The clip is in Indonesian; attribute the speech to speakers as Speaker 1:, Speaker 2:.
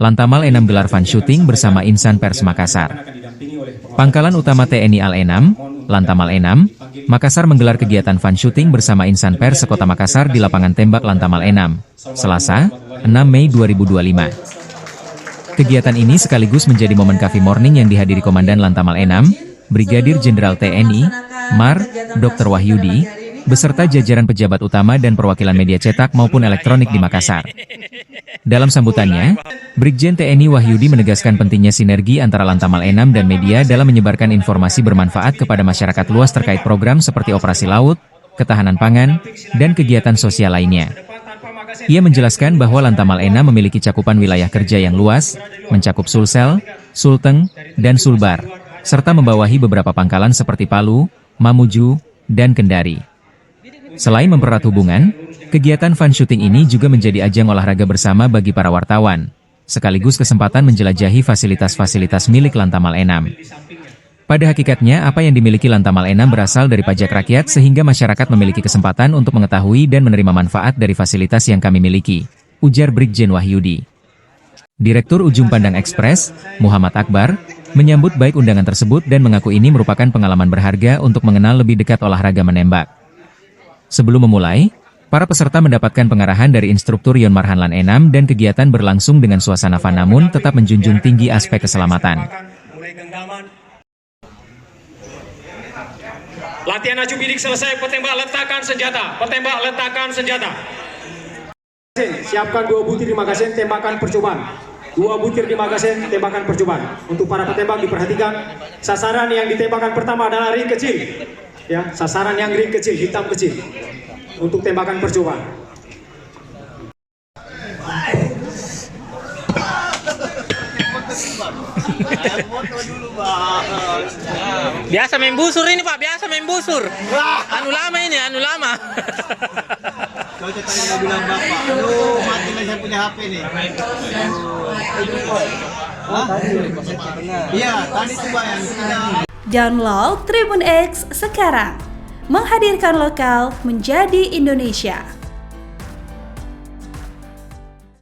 Speaker 1: Lantamal Enam gelar fun shooting bersama Insan Pers Makassar. Pangkalan Utama TNI Al-Enam, Lantamal Enam, Makassar menggelar kegiatan fun shooting bersama Insan Pers Sekota Makassar di lapangan tembak Lantamal Enam, Selasa, 6 Mei 2025. Kegiatan ini sekaligus menjadi momen coffee morning yang dihadiri Komandan Lantamal Enam, Brigadir Jenderal TNI, Mar. Dr. Wahyudi, beserta jajaran pejabat utama dan perwakilan media cetak maupun elektronik di Makassar. Dalam sambutannya, Brigjen TNI Wahyudi menegaskan pentingnya sinergi antara Lantamal Enam dan media dalam menyebarkan informasi bermanfaat kepada masyarakat luas terkait program seperti operasi laut, ketahanan pangan, dan kegiatan sosial lainnya. Ia menjelaskan bahwa Lantamal Enam memiliki cakupan wilayah kerja yang luas, mencakup Sulsel, Sulteng, dan Sulbar, serta membawahi beberapa pangkalan seperti Palu, Mamuju, dan Kendari. Selain mempererat hubungan, kegiatan fun shooting ini juga menjadi ajang olahraga bersama bagi para wartawan, sekaligus kesempatan menjelajahi fasilitas-fasilitas milik Lantamal Enam. Pada hakikatnya, apa yang dimiliki Lantamal Enam berasal dari pajak rakyat sehingga masyarakat memiliki kesempatan untuk mengetahui dan menerima manfaat dari fasilitas yang kami miliki, ujar Brigjen Wahyudi. Direktur Ujung Pandang Express, Muhammad Akbar, menyambut baik undangan tersebut dan mengaku ini merupakan pengalaman berharga untuk mengenal lebih dekat olahraga menembak. Sebelum memulai, para peserta mendapatkan pengarahan dari instruktur Yon Marhanlan Enam dan kegiatan berlangsung dengan suasana fun namun tetap menjunjung tinggi aspek keselamatan.
Speaker 2: Latihan aju bidik selesai, petembak letakkan senjata, petembak letakkan senjata. Siapkan 2 butir di magasin tembakan percobaan. 2 butir di magasin tembakan percobaan. Untuk para petembak diperhatikan, sasaran yang ditembakkan pertama adalah ring kecil. Ya, sasaran yang ring kecil, hitam kecil. Untuk tembakan percobaan.
Speaker 3: Biasa main busur ini Pak, biasa main busur. Anu lama ini, anu lama.
Speaker 4: Kau tadi mau bilang Bapak, aduh mati lah saya punya HP nih. Iya, tadi coba yang
Speaker 5: Download Tribun X sekarang, menghadirkan lokal menjadi Indonesia.